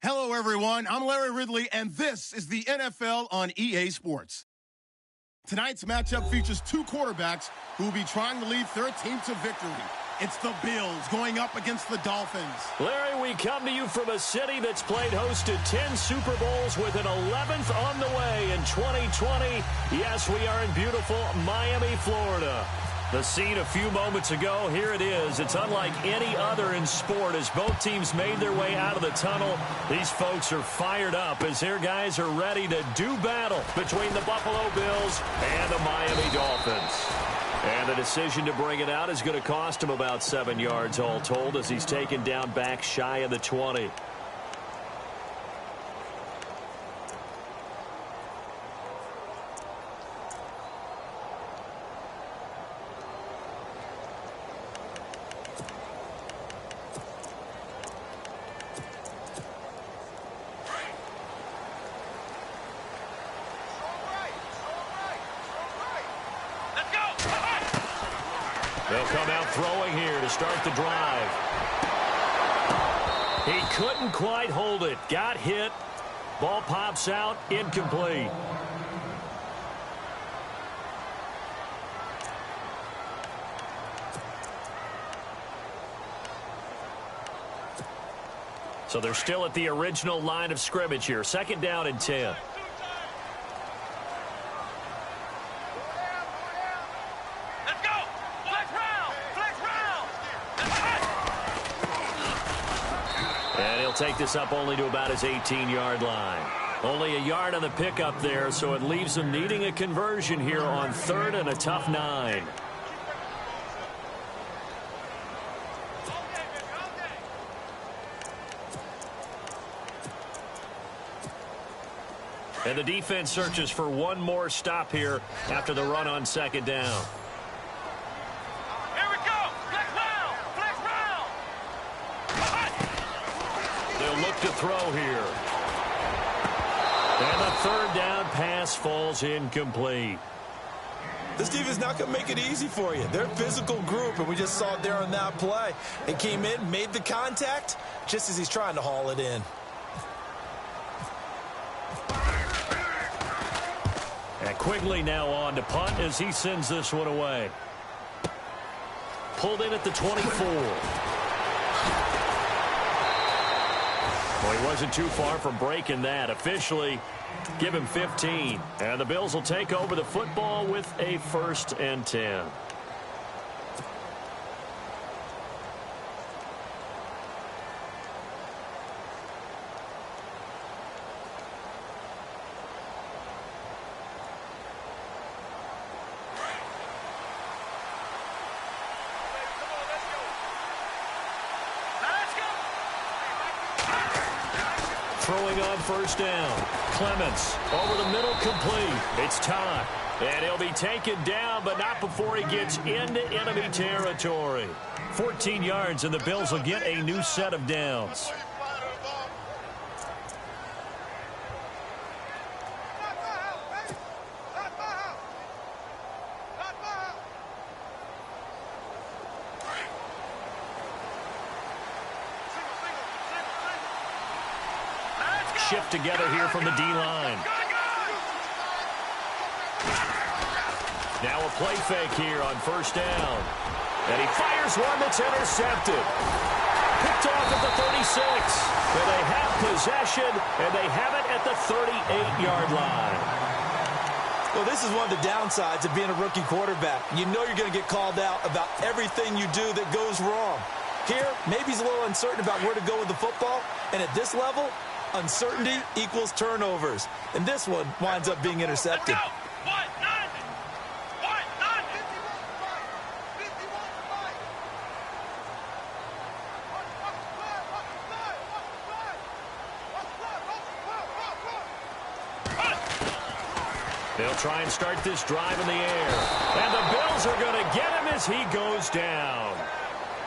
Hello, everyone. I'm Larry Ridley, and this is the NFL on EA Sports. Tonight's matchup features two quarterbacks who will be trying to lead their team to victory. It's the Bills going up against the Dolphins. Larry, we come to you from a city that's played host to 10 Super Bowls with an 11th on the way in 2020. Yes, we are in beautiful Miami, Florida. The scene a few moments ago, here it is. It's unlike any other in sport as both teams made their way out of the tunnel. These folks are fired up as their guys are ready to do battle between the Buffalo Bills and the Miami Dolphins. And the decision to bring it out is going to cost him about 7 yards all told as he's taken down back shy of the 20. They'll come out throwing here to start the drive. He couldn't quite hold it. Got hit. Ball pops out. Incomplete. So they're still at the original line of scrimmage here. 2nd down and 10. Take this up only to about his 18-yard line. Only a yard on the pickup there, so it leaves him needing a conversion here on 3rd and a tough 9. And the defense searches for one more stop here after the run on 2nd down. To throw here. And the 3rd down pass falls incomplete. This defense is not going to make it easy for you. They're a physical group, and we just saw it there on that play. It came in, made the contact, just as he's trying to haul it in. And Quigley now on to punt as he sends this one away. Pulled in at the 24. Well, he wasn't too far from breaking that. Officially, give him 15. And the Bills will take over the football with a 1st and 10. Throwing on 1st down. Clements over the middle, complete. It's time. And he'll be taken down, but not before he gets into enemy territory. 14 yards, and the Bills will get a new set of downs. Shift together here from the D-line. Now a play fake here on 1st down. And he fires one that's intercepted. Picked off at the 36. But they have possession, and they have it at the 38-yard line. Well, this is one of the downsides of being a rookie quarterback. You know you're going to get called out about everything you do that goes wrong. Here, maybe he's a little uncertain about where to go with the football. And at this level, uncertainty equals turnovers. And this one winds up being intercepted. They'll try and start this drive in the air. And the Bills are going to get him as he goes down.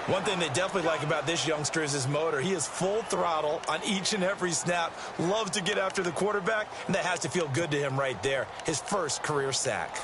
One thing they definitely like about this youngster is his motor. He is full throttle on each and every snap. Loves to get after the quarterback, and that has to feel good to him right there. His first career sack.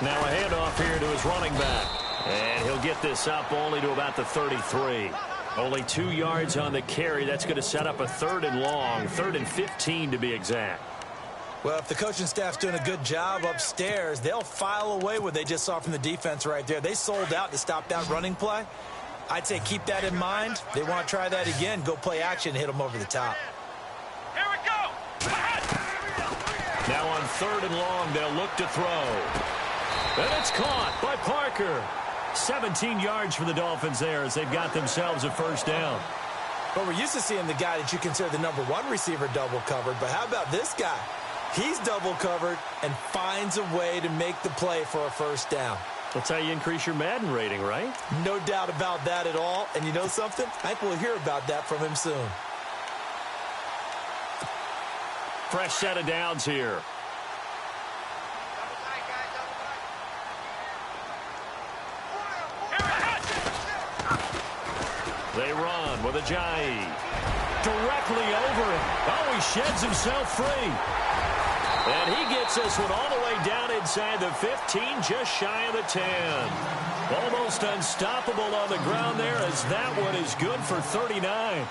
Now a handoff here to his running back. And he'll get this up only to about the 33. Only 2 yards on the carry. That's going to set up a 3rd and long, 3rd and 15 to be exact. Well, if the coaching staff's doing a good job upstairs, they'll file away what they just saw from the defense right there. They sold out to stop that running play. I'd say keep that in mind. They want to try that again. Go play action, hit them over the top. Here we go. Now on 3rd and long, they'll look to throw. And it's caught by Parker. 17 yards for the Dolphins there as they've got themselves a 1st down. But we're used to seeing the guy that you consider the #1 receiver double covered. But how about this guy? He's double covered and finds a way to make the play for a 1st down. That's how you increase your Madden rating, right? No doubt about that at all. And you know something? I think we'll hear about that from him soon. Fresh set of downs here. They run with Ajayi. Directly over him. Oh, he sheds himself free. And he gets this one all the way down inside the 15, just shy of the 10. Almost unstoppable on the ground there as that one is good for 39.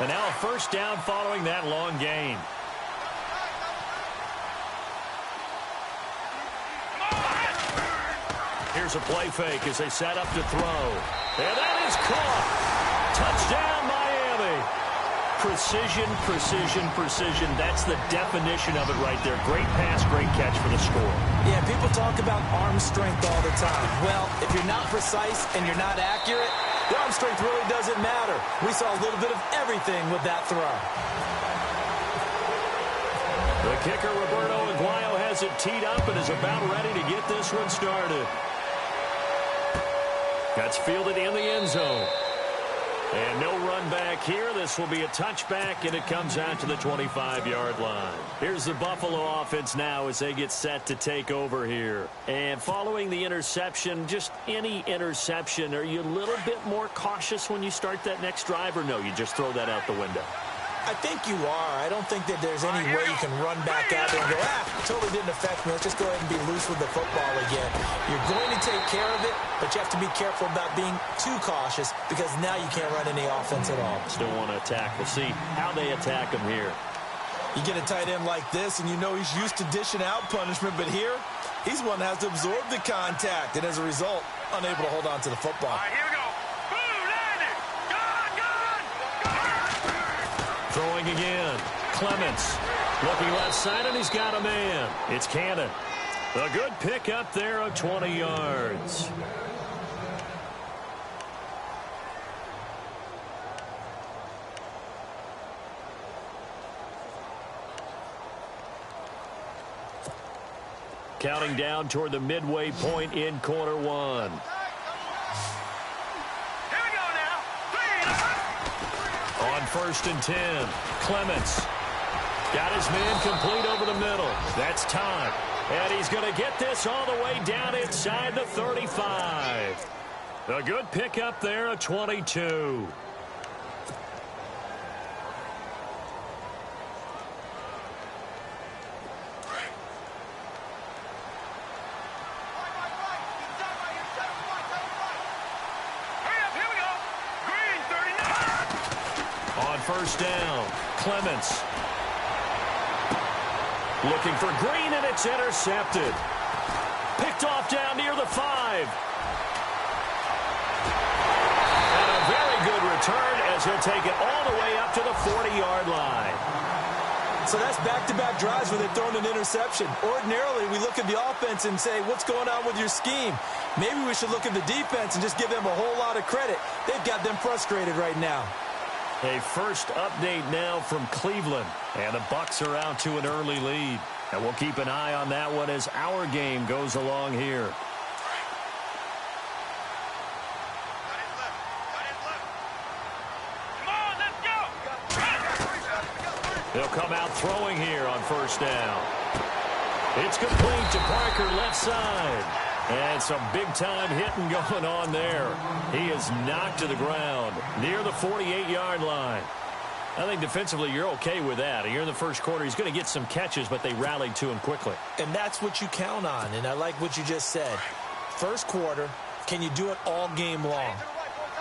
And now a 1st down following that long gain. Here's a play fake as they set up to throw. And that is caught. Touchdown, Miami. Precision, precision, precision. That's the definition of it right there. Great pass, great catch for the score. Yeah, people talk about arm strength all the time. Well, if you're not precise and you're not accurate, the arm strength really doesn't matter. We saw a little bit of everything with that throw. The kicker, Roberto Aguayo, has it teed up and is about ready to get this one started. That's fielded in the end zone. And no run back here. This will be a touchback, and it comes out to the 25-yard line. Here's the Buffalo offense now as they get set to take over here. And following the interception, just any interception, are you a little bit more cautious when you start that next drive, or no, you just throw that out the window? I think you are. I don't think that there's any way you can run back out there and go, totally didn't affect me. Let's just go ahead and be loose with the football again. You're going to take care of it, but you have to be careful about being too cautious because now you can't run any offense at all. Still want to attack. We'll see how they attack him here. You get a tight end like this, and you know he's used to dishing out punishment, but here, he's one that has to absorb the contact, and as a result, unable to hold on to the football. All right, here we go. Boom, landed. Gone. Throwing again. Clements looking left side, and he's got a man. It's Cannon. A good pick up there of 20 yards. Counting down toward the midway point in quarter one. Here we go now. On 1st and 10, Clements got his man complete over the middle. That's time. And he's going to get this all the way down inside the 35. A good pickup there, a 22. On 1st down, Clements looking for Green, and it's intercepted. Picked off down near the 5. And a very good return as he'll take it all the way up to the 40-yard line. So that's back-to-back drives where they've thrown an interception. Ordinarily, we look at the offense and say, what's going on with your scheme? Maybe we should look at the defense and just give them a whole lot of credit. They've got them frustrated right now. A first update now from Cleveland. And the Bucs are out to an early lead. And we'll keep an eye on that one as our game goes along here. They'll come out throwing here on 1st down. It's complete to Parker left side. And some big-time hitting going on there. He is knocked to the ground near the 48-yard line. I think defensively you're okay with that. Here in the first quarter, he's going to get some catches, but they rallied to him quickly. And that's what you count on, and I like what you just said. First quarter, can you do it all game long?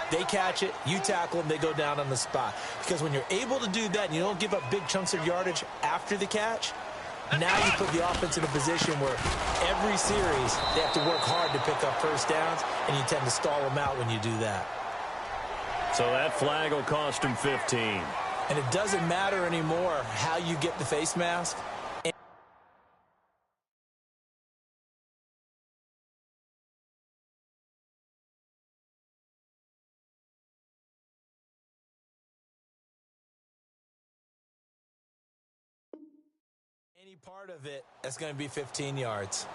They catch it, you tackle them, they go down on the spot. Because when you're able to do that and you don't give up big chunks of yardage after the catch, now you put the offense in a position where every series they have to work hard to pick up first downs, and you tend to stall them out when you do that. So that flag will cost him 15. And it doesn't matter anymore how you get the face mask. Any part of it, that's going to be 15 yards.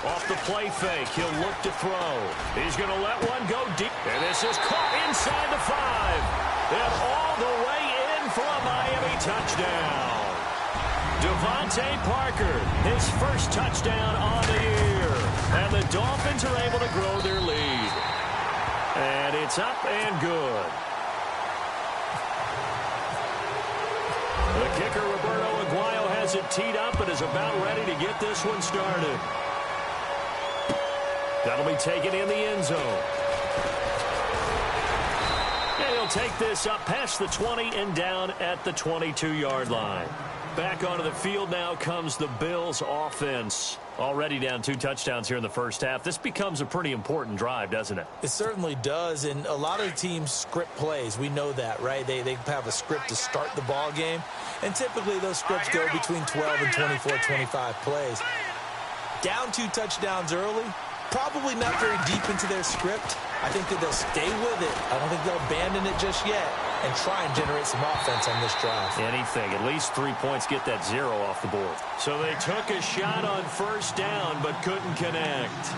Off the play fake, he'll look to throw. He's going to let one go deep. And this is caught inside the 5. And all the way in for a Miami touchdown. Devontae Parker, his first touchdown on the year. And the Dolphins are able to grow their lead. And it's up and good. The kicker, Roberto Aguayo, has it teed up and is about ready to get this one started. That'll be taken in the end zone. And he'll take this up past the 20 and down at the 22-yard line. Back onto the field now comes the Bills offense. Already down 2 touchdowns here in the first half. This becomes a pretty important drive, doesn't it? It certainly does, and a lot of teams script plays. We know that, right? They have a script to start the ball game, and typically those scripts go between 12 and 24, 25 plays. Down 2 touchdowns early, probably not very deep into their script. I think that they'll stay with it. I don't think they'll abandon it just yet and try and generate some offense on this drive. Anything. At least 3 points, get that 0 off the board. So they took a shot on first down but couldn't connect.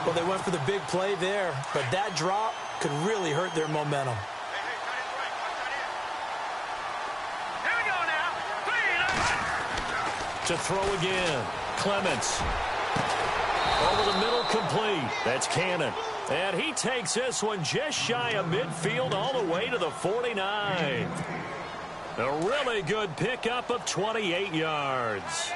Well, they went for the big play there, but that drop could really hurt their momentum. Here we go now. To throw again. Clements. Over the middle, complete. That's Cannon. And he takes this one just shy of midfield all the way to the 49. A really good pickup of 28 yards.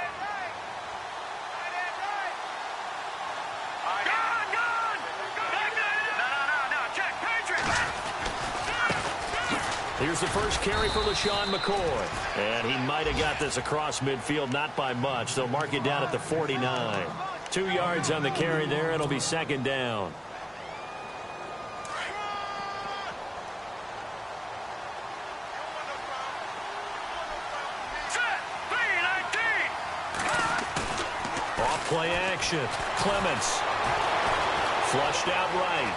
Here's the first carry for LaShawn McCoy. And he might have got this across midfield, not by much. They'll mark it down at the 49. 2 yards on the carry there. It'll be second down. Off play action. Clements. Flushed out right.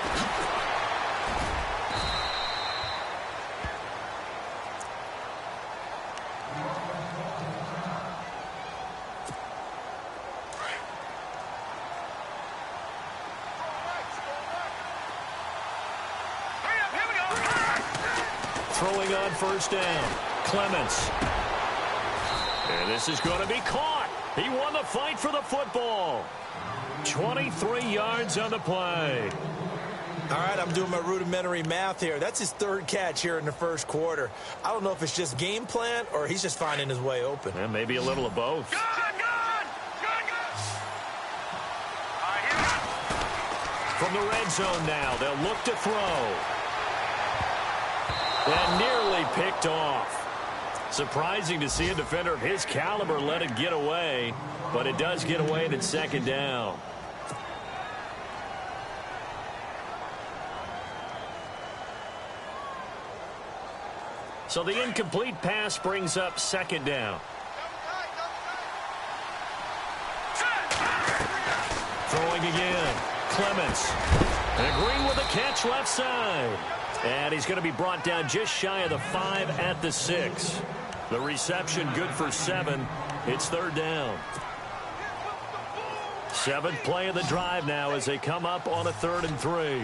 Throwing on first down. Clements. And this is going to be caught. He won the fight for the football. 23 yards on the play. All right, I'm doing my rudimentary math here. That's his 3rd catch here in the first quarter. I don't know if it's just game plan or he's just finding his way open. And maybe a little of both. From the red zone now, they'll look to throw. And nearly picked off. Surprising to see a defender of his caliber let it get away, but it does get away and it's second down. So the incomplete pass brings up second down. Throwing again. Clements. And Green with a catch left side. And he's going to be brought down just shy of the 5 at the 6. The reception good for 7. It's third down. 7th play of the drive now as they come up on a 3rd and 3.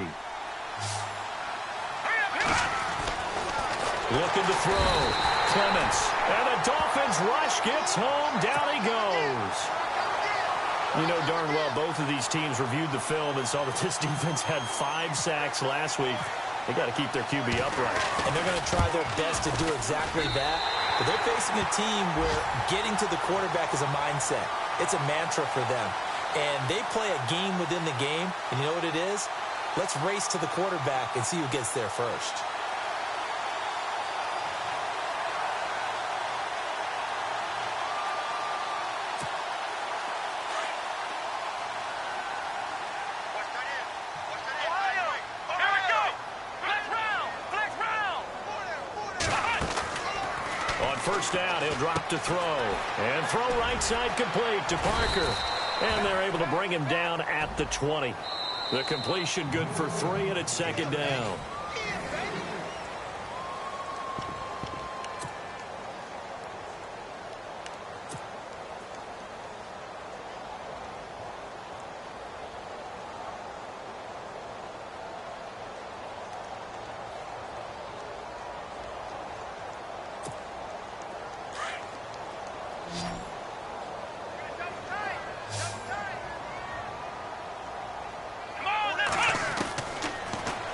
Looking to throw. Clements. And the Dolphins rush gets home. Down he goes. You know darn well both of these teams reviewed the film and saw that this defense had 5 sacks last week. They got to keep their QB upright. And they're going to try their best to do exactly that. But they're facing a team where getting to the quarterback is a mindset. It's a mantra for them. And they play a game within the game. And you know what it is? Let's race to the quarterback and see who gets there first. First down, he'll drop to throw. And throw right side complete to Parker. And they're able to bring him down at the 20. The completion good for 3, and it's second down.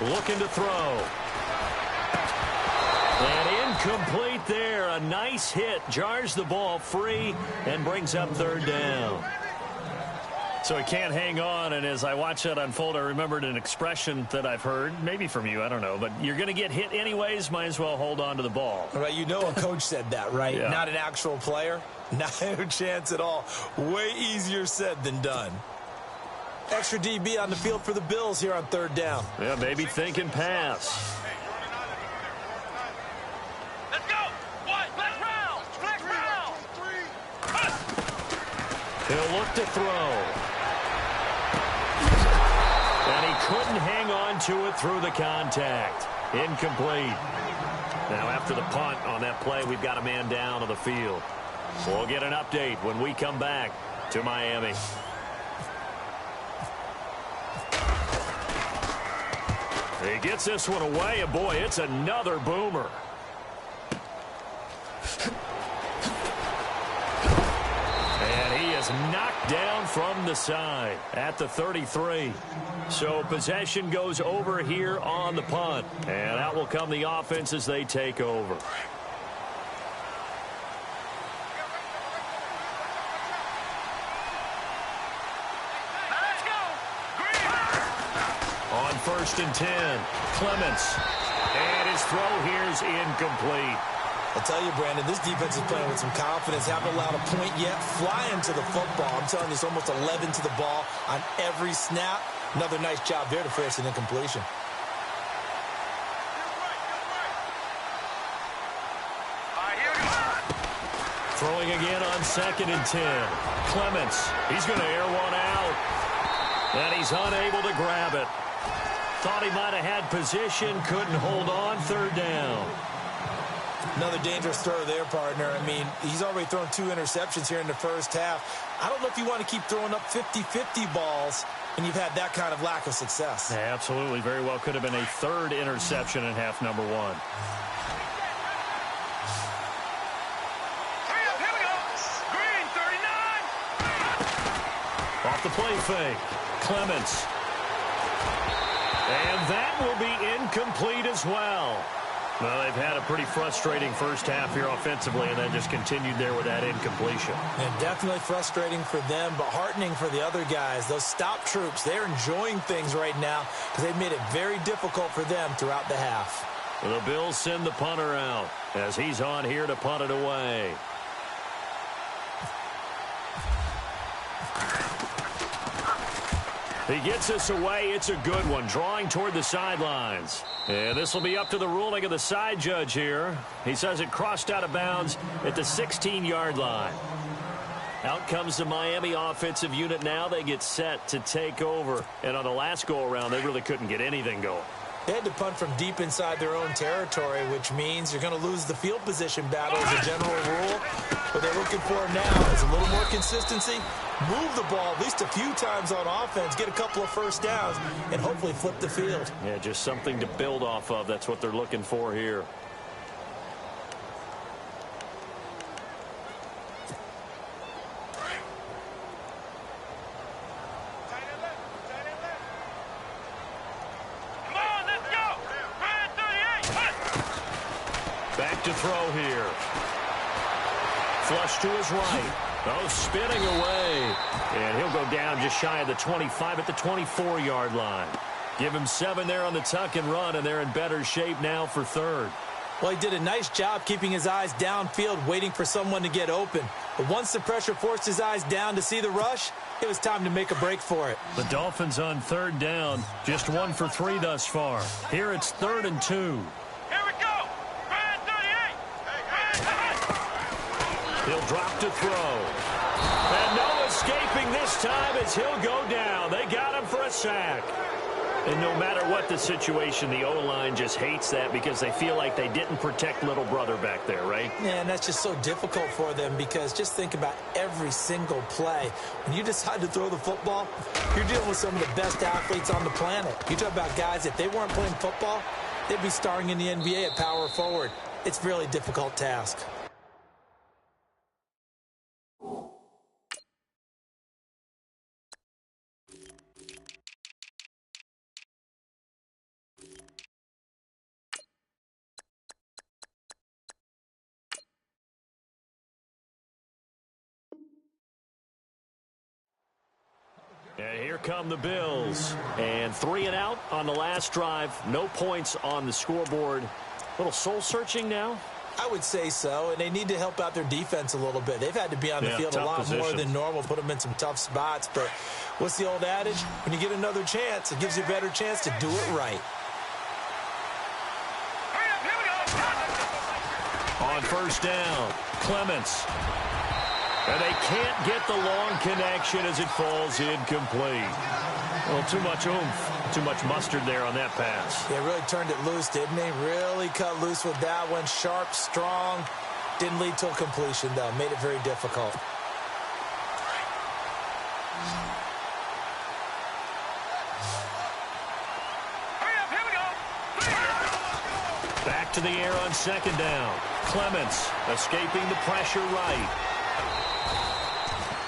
Looking to throw. And incomplete there. A nice hit. Jars the ball free and brings up third down. So he can't hang on, and as I watch that unfold, I remembered an expression that I've heard, maybe from you, I don't know, but you're going to get hit anyways, might as well hold on to the ball. Right, you know a coach said that, right? Yeah. Not an actual player. Not a chance at all. Way easier said than done. Extra DB on the field for the Bills here on third down. Yeah, maybe thinking pass. Let's go. One. Flex round. Flex round. He'll look to throw. And he couldn't hang on to it through the contact. Incomplete. Now after the punt on that play, we've got a man down on the field. We'll get an update when we come back to Miami. He gets this one away, and boy, it's another boomer. And he is knocked down from the side at the 33. So possession goes over here on the punt. And out will come the offense as they take over. First and 10. Clements. And his throw here is incomplete. I'll tell you, Brandon, this defense is playing with some confidence. Haven't allowed a point yet. Flying to the football. I'm telling you, it's almost 11 to the ball on every snap. Another nice job there to force an incompletion. Throwing again on second and 10. Clements. He's going to air one out. And he's unable to grab it. Thought he might have had position, couldn't hold on, third down. Another dangerous throw there, partner. I mean, he's already thrown 2 interceptions here in the first half. I don't know if you want to keep throwing up 50-50 balls when you've had that kind of lack of success. Yeah, absolutely. Very well could have been a 3rd interception in half number 1. Here we go. Green, 39. Off the play fake. Clements. And that will be incomplete as well. Well, they've had a pretty frustrating first half here offensively, and then just continued there with that incompletion. And definitely frustrating for them, but heartening for the other guys. Those stop troops, they're enjoying things right now because they've made it very difficult for them throughout the half. The Bills send the punter out as he's on here to punt it away. He gets this away. It's a good one. Drawing toward the sidelines. And this will be up to the ruling of the side judge here. He says it crossed out of bounds at the 16-yard line. Out comes the Miami offensive unit now. They get set to take over. And on the last go-around, they really couldn't get anything going. They had to punt from deep inside their own territory, which means you're going to lose the field position battle as a general rule. What they're looking for now is a little more consistency, move the ball at least a few times on offense, get a couple of first downs, and hopefully flip the field. Yeah, just something to build off of. That's what they're looking for here. Back to throw here. Flush to his right. Oh, spinning away. And he'll go down just shy of the 25 at the 24-yard line. Give him 7 there on the tuck and run, and they're in better shape now for third. Well, he did a nice job keeping his eyes downfield, waiting for someone to get open. But once the pressure forced his eyes down to see the rush, it was time to make a break for it. The Dolphins on third down, just 1 for 3 thus far. Here it's 3rd and 2. Here we go. Brand 38. He'll drop to throw. And no escaping this time as he'll go down. They got him for a sack. And no matter what the situation, the O-line just hates that because they feel like they didn't protect little brother back there, right? Yeah, and that's just so difficult for them because just think about every single play. When you decide to throw the football, you're dealing with some of the best athletes on the planet. You talk about guys, if they weren't playing football, they'd be starring in the NBA at power forward. It's a really difficult task. And here come the Bills. And 3 and out on the last drive. No points on the scoreboard. A little soul-searching now? I would say so, and they need to help out their defense a little bit. They've had to be on the field a lot more than normal, put them in some tough spots. But what's the old adage? When you get another chance, it gives you a better chance to do it right. On first down, Clements. And they can't get the long connection as it falls incomplete. Well, too much oomph, too much mustard there on that pass. They really turned it loose, didn't they? Really cut loose with that one. Sharp, strong. Didn't lead to a completion, though. Made it very difficult. Back to the air on second down. Clements escaping the pressure right.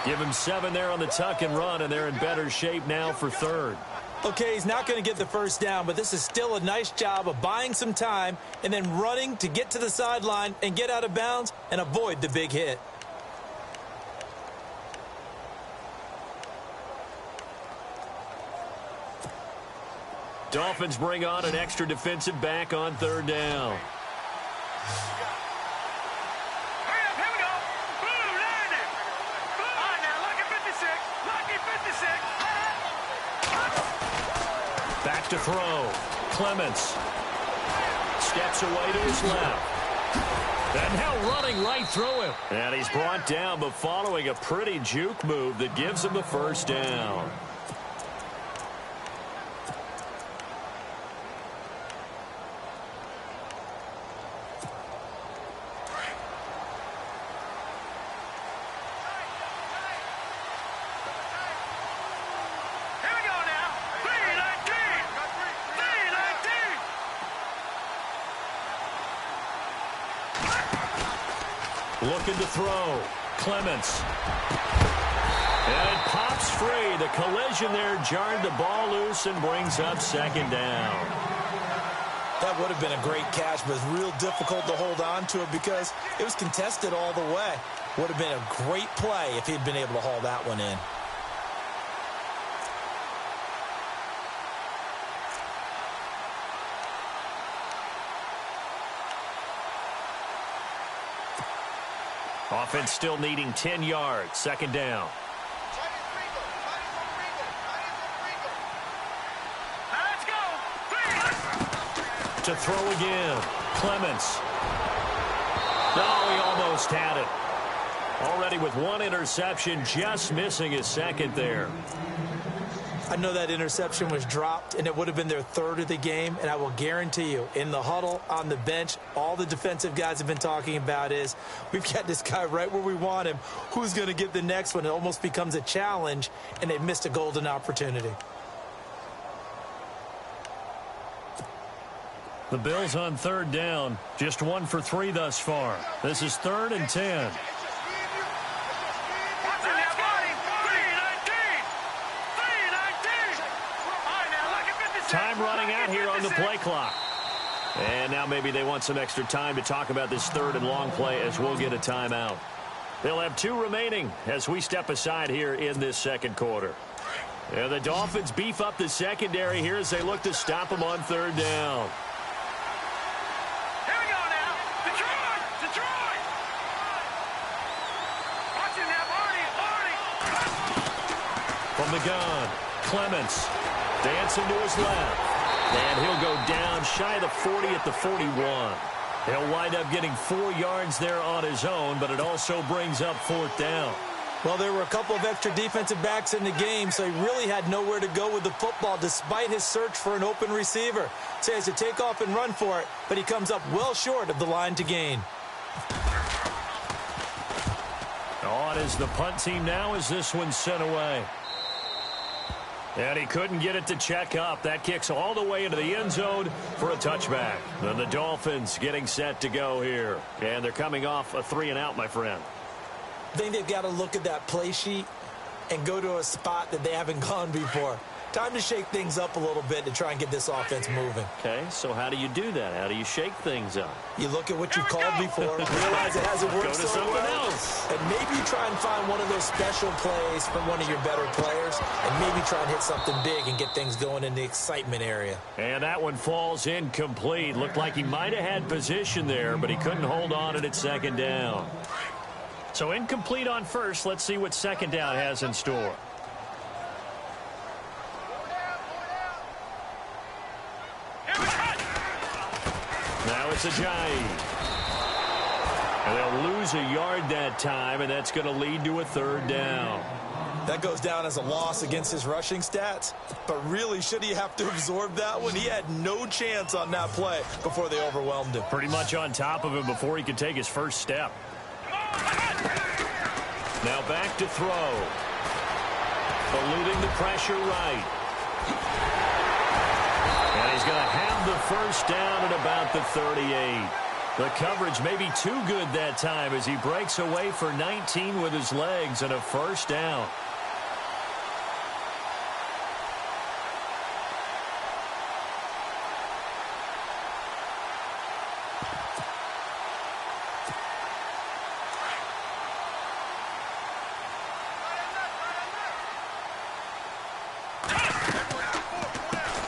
Give him 7 there on the tuck and run, and they're in better shape now for third. Okay, he's not going to get the first down, but this is still a nice job of buying some time and then running to get to the sideline and get out of bounds and avoid the big hit. Dolphins bring on an extra defensive back on third down. Back to throw. Clements steps away to his left. And now running right through him. And he's brought down, but following a pretty juke move that gives him the first down. Looking to throw. Clements. And it pops free. The collision there jarred the ball loose and brings up second down. That would have been a great catch, but it's real difficult to hold on to it because it was contested all the way. Would have been a great play if he'd been able to haul that one in. Offense still needing 10 yards. Second down. Let's go. To throw again. Clements. No, he almost had it. Already with 1 interception, just missing his second there. I know that interception was dropped, and it would have been their third of the game, and I will guarantee you, in the huddle, on the bench, all the defensive guys have been talking about is, we've got this guy right where we want him. Who's going to get the next one? It almost becomes a challenge, and they missed a golden opportunity. The Bills on third down, just 1 for 3 thus far. This is 3rd and 10. Time running out here on the play clock. And now maybe they want some extra time to talk about this third and long play as we'll get a timeout. They'll have 2 remaining as we step aside here in this second quarter. And the Dolphins beef up the secondary here as they look to stop them on third down. Here we go now. Detroit! Detroit! Watch it now, Barney! From the gun, Clements dancing to his left. And he'll go down shy of the 40 at the 41. He'll wind up getting 4 yards there on his own, but it also brings up 4th down. Well, there were a couple of extra defensive backs in the game, so he really had nowhere to go with the football despite his search for an open receiver. So he has to take off and run for it, but he comes up well short of the line to gain. On is the punt team now as this one's sent away. And he couldn't get it to check up. That kicks all the way into the end zone for a touchback. Then the Dolphins getting set to go here. And they're coming off a 3-and-out, my friend. I think they've got to look at that play sheet and go to a spot that they haven't gone before. Time to shake things up a little bit to try and get this offense moving. Okay, so how do you do that? How do you shake things up? You look at what you've called before, realize it hasn't worked so well, else. and maybe you try and find one of those special plays from one of your better players, and maybe try and hit something big and get things going in the excitement area. And that one falls incomplete. Looked like he might have had position there, but he couldn't hold on it at second down. So incomplete on first. Let's see what second down has in store. Now it's Ajayi. And they'll lose a yard that time, and that's going to lead to a 3rd down. That goes down as a loss against his rushing stats, but really, should he have to absorb that one? He had no chance on that play before they overwhelmed him. Pretty much on top of him before he could take his first step. Now back to throw. Eluding the pressure right. And he's going to have the first down at about the 38. The coverage may be too good that time as he breaks away for 19 with his legs and a first down.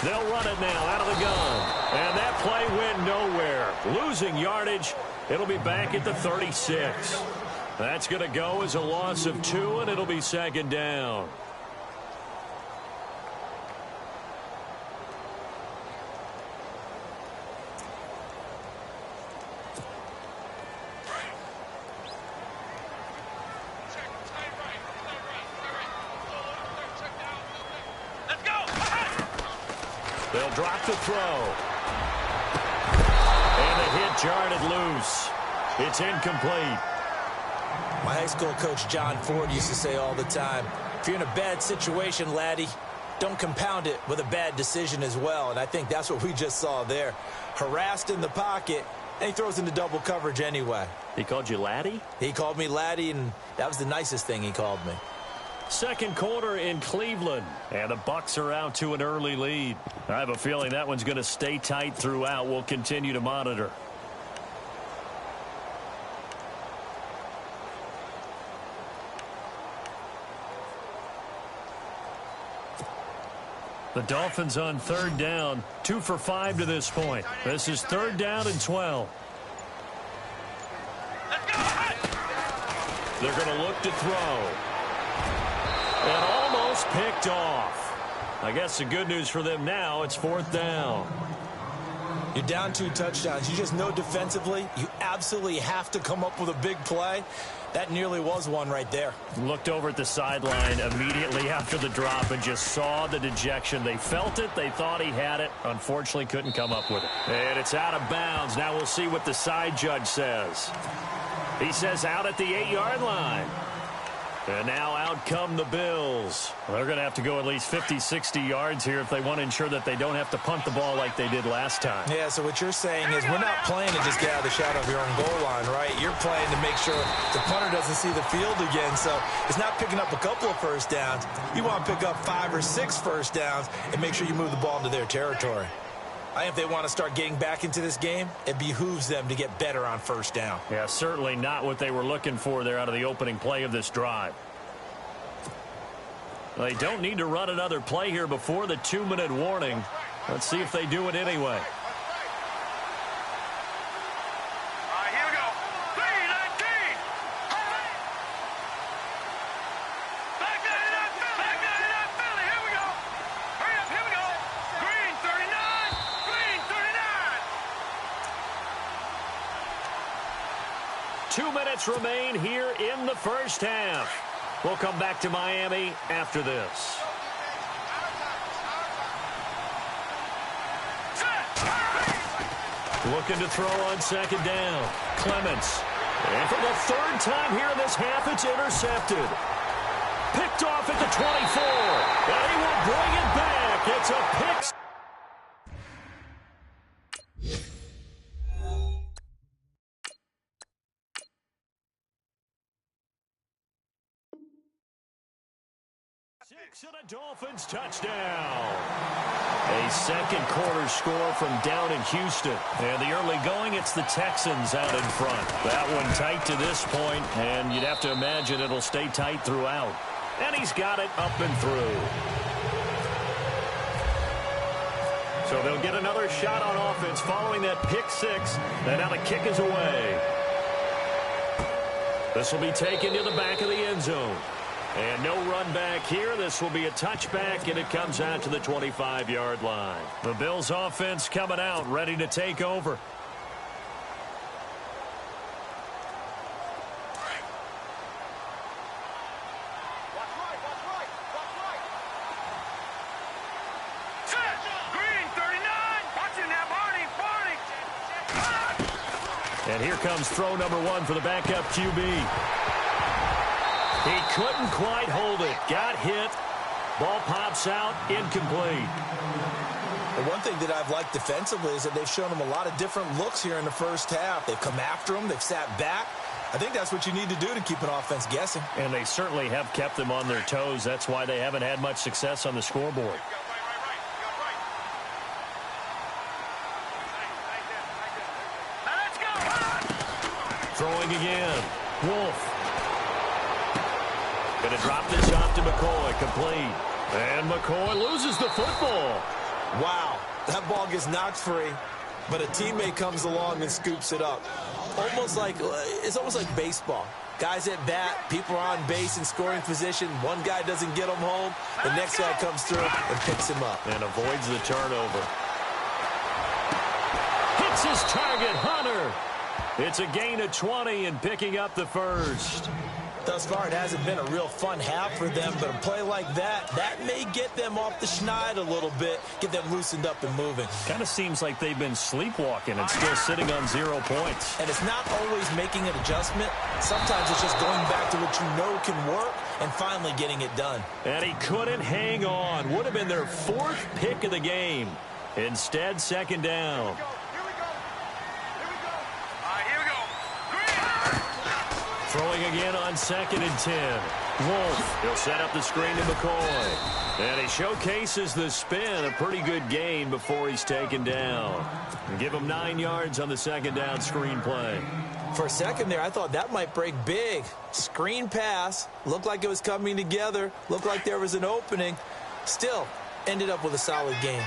They'll run it now out of the gun. And that play went nowhere. Losing yardage. It'll be back at the 36. That's going to go as a loss of 2, and it'll be second down. They'll drop the throw. And the hit jarred it loose. It's incomplete. My high school coach, John Ford, used to say all the time, if you're in a bad situation, laddie, don't compound it with a bad decision as well. And I think that's what we just saw there. Harassed in the pocket, and he throws into double coverage anyway. He called you laddie? He called me laddie, and that was the nicest thing he called me. Second quarter in Cleveland, and the Bucs are out to an early lead. I have a feeling that one's going to stay tight throughout. We'll continue to monitor. The Dolphins on third down, 2 for 5 to this point. This is 3rd down and 12. They're going to look to throw. And almost picked off. I guess the good news for them now, it's 4th down. You're down 2 touchdowns. You just know defensively you absolutely have to come up with a big play. That nearly was one right there. Looked over at the sideline immediately after the drop and just saw the dejection. They felt it. They thought he had it. Unfortunately, couldn't come up with it. And it's out of bounds. Now we'll see what the side judge says. He says out at the 8-yard line. And now out come the Bills. They're going to have to go at least 50, 60 yards here if they want to ensure that they don't have to punt the ball like they did last time. Yeah, so what you're saying is we're not playing to just get out of the shadow of your own goal line, right? You're playing to make sure the punter doesn't see the field again. So it's not picking up a couple of first downs. You want to pick up 5 or 6 first downs and make sure you move the ball into their territory. I think if they want to start getting back into this game, it behooves them to get better on first down. Yeah, certainly not what they were looking for there out of the opening play of this drive. They don't need to run another play here before the 2-minute warning. Let's see if they do it anyway. Remain here in the first half. We'll come back to Miami after this. Looking to throw on second down. Clements. And for the third time here in this half, it's intercepted. Picked off at the 24. And he will bring it back. It's a pick. And a Dolphins touchdown. A second quarter score from down in Houston. And the early going, it's the Texans out in front. That one tight to this point, and you'd have to imagine it'll stay tight throughout. And he's got it up and through. So they'll get another shot on offense following that pick six. And now the kick is away. This will be taken to the back of the end zone. And no run back here. This will be a touchback, and it comes out to the 25-yard line. The Bills offense coming out, ready to take over. And here comes throw number one for the backup QB. He couldn't quite hold it. Got hit. Ball pops out. Incomplete. The one thing that I've liked defensively is that they've shown him a lot of different looks here in the first half. They've come after him. They've sat back. I think that's what you need to do to keep an offense guessing. And they certainly have kept them on their toes. That's why they haven't had much success on the scoreboard. Throwing again. Wolf. Going to drop this off to McCoy. Complete. And McCoy loses the football. Wow. That ball gets knocked free, but a teammate comes along and scoops it up. It's almost like baseball. Guys at bat, people are on base in scoring position. One guy doesn't get him home. The next guy comes through and picks him up. And avoids the turnover. Hits his target, Hunter. It's a gain of 20 and picking up the first. Thus far, it hasn't been a real fun half for them, but a play like that may get them off the schneid a little bit, get them loosened up and moving. Kind of seems like they've been sleepwalking and still sitting on 0 points. And it's not always making an adjustment. Sometimes it's just going back to what you know can work and finally getting it done. And he couldn't hang on. Would have been their fourth pick of the game. Instead, second down. Throwing again on 2nd and 10. Wolf, he'll set up the screen to McCoy. And he showcases the spin, a pretty good gain before he's taken down. And give him 9 yards on the second down screen play. For a second there, I thought that might break big. Screen pass, looked like it was coming together, looked like there was an opening. Still, ended up with a solid game.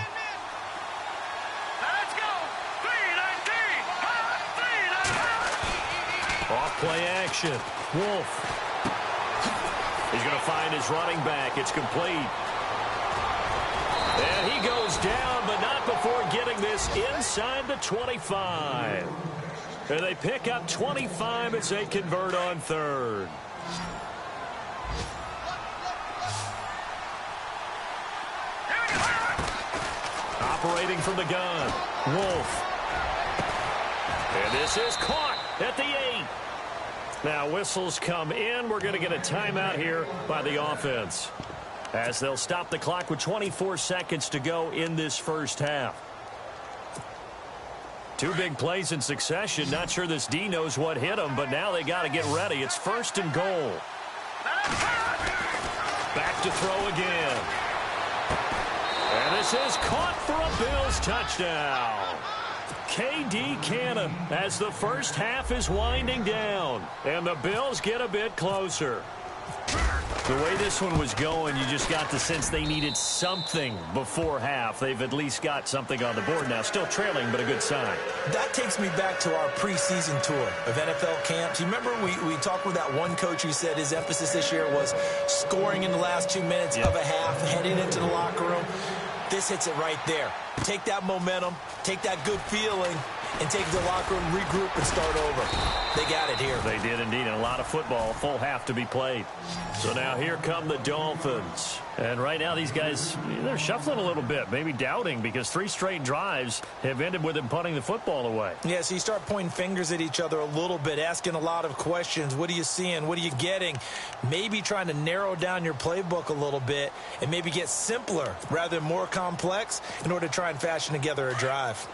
Off-play action. Wolf. He's going to find his running back. It's complete. And he goes down, but not before getting this inside the 25. And they pick up 25 as they convert on 3rd. Operating from the gun. Wolf. And this is caught at the 8. Now whistles come in. We're going to get a timeout here by the offense, as they'll stop the clock with 24 seconds to go in this first half. 2 big plays in succession. Not sure this D knows what hit him, but now they got to get ready. It's 1st and goal. Back to throw again. And This is caught for a Bills touchdown. KD Cannon as the first half is winding down, and the Bills get a bit closer. The way this one was going, you just got the sense they needed something before half. They've at least got something on the board now. Still trailing, but a good sign. That takes me back to our preseason tour of NFL camps. You remember we talked with that one coach who said his emphasis this year was scoring in the last 2 minutes of a half, heading into the locker room. This hits it right there. Take that momentum, take that good feeling, and take it to the locker room, regroup, and start over. They got it here. They did indeed, and a lot of football, full half to be played. So now here come the Dolphins. And right now these guys, they're shuffling a little bit, maybe doubting, because 3 straight drives have ended with them punting the football away. Yeah, so you start pointing fingers at each other a little bit, asking a lot of questions. What are you seeing? What are you getting? Maybe trying to narrow down your playbook a little bit and maybe get simpler rather than more complex in order to try and fashion together a drive.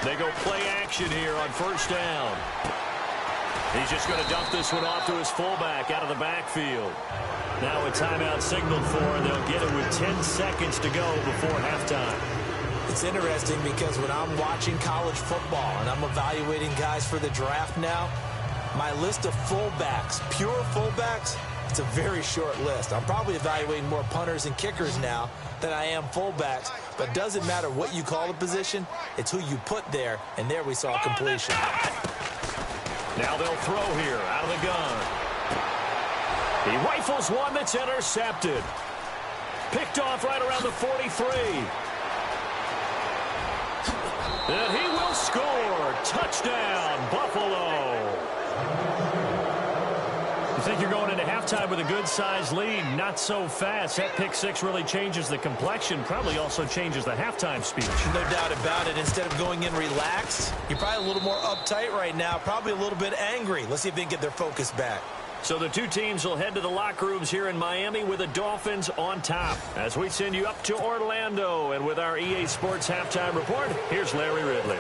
They go play action here on first down. He's just going to dump this one off to his fullback out of the backfield. Now a timeout signaled for, and they'll get it with 10 seconds to go before halftime. It's interesting because when I'm watching college football and I'm evaluating guys for the draft now, my list of fullbacks, pure fullbacks, it's a very short list. I'm probably evaluating more punters and kickers now than I am fullbacks. But it doesn't matter what you call the position, it's who you put there, and there we saw completion. Now they'll throw here out of the gun. He rifles one that's intercepted. Picked off right around the 43. And he will score. Touchdown, Buffalo. You think you're going into halftime with a good-sized lead. Not so fast. That pick six really changes the complexion. Probably also changes the halftime speech. No doubt about it. Instead of going in relaxed, you're probably a little more uptight right now. Probably a little bit angry. Let's see if they can get their focus back. So the two teams will head to the locker rooms here in Miami with the Dolphins on top. As we send you up to Orlando, and with our EA Sports Halftime Report, here's Larry Ridley.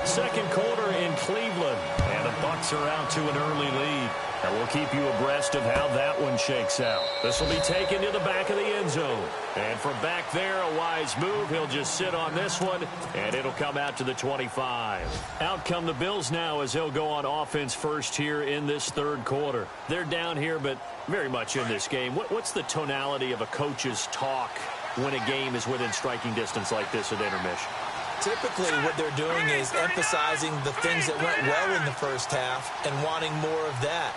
Second quarter in Cleveland, and the Bucs are out to an early lead. And we'll keep you abreast of how that one shakes out. This will be taken to the back of the end zone. And from back there, a wise move. He'll just sit on this one, and it'll come out to the 25. Out come the Bills now as they'll go on offense first here in this third quarter. They're down here, but very much in this game. What's the tonality of a coach's talk when a game is within striking distance like this at intermission? Typically, what they're doing is emphasizing the things that went well in the first half and wanting more of that.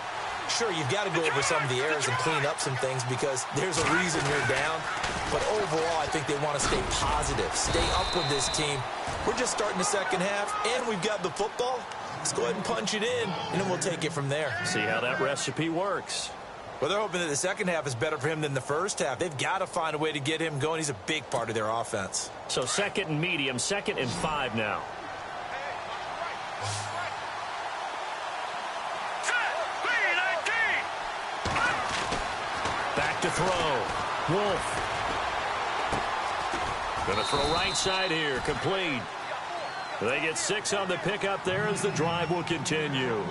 Sure, you've got to go over some of the errors and clean up some things because there's a reason you're down. But overall, I think they want to stay positive, stay up with this team. We're just starting the second half, and we've got the football. Let's go ahead and punch it in, and then we'll take it from there. See how that recipe works. Well, they're hoping that the second half is better for him than the first half. They've got to find a way to get him going. He's a big part of their offense. So second and medium, 2nd and 5 now. Back to throw. Wolf. Going to throw right side here. Complete. They get 6 on the pickup there as the drive will continue.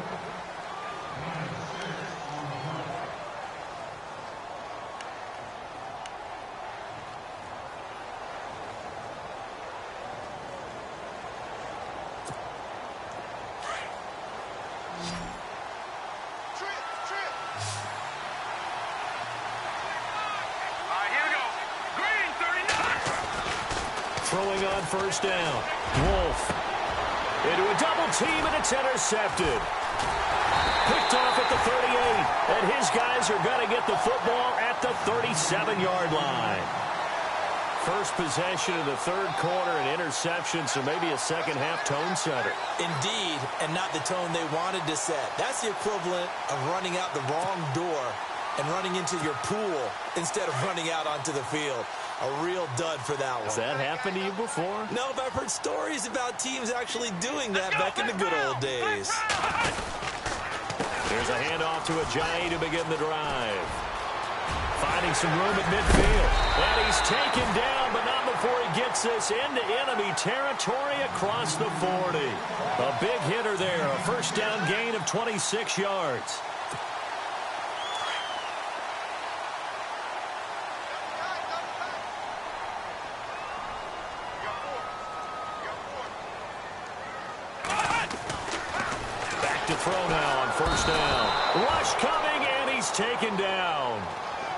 Throwing on first down. Wolf. Into a double team, and it's intercepted. Picked off at the 38. And his guys are going to get the football at the 37-yard line. First possession of the third quarter, an interception, so maybe a second-half tone setter. Indeed, and not the tone they wanted to set. That's the equivalent of running out the wrong door and running into your pool instead of running out onto the field. A real dud for that one. Has that happened to you before? No, but I've heard stories about teams actually doing that back in the good old days. There's a handoff to Ajayi to begin the drive. Finding some room at midfield. And he's taken down, but not before he gets this into enemy territory across the 40. A big hitter there, a first down gain of 26 yards. Back to throw now on first down. Rush coming, and he's taken down.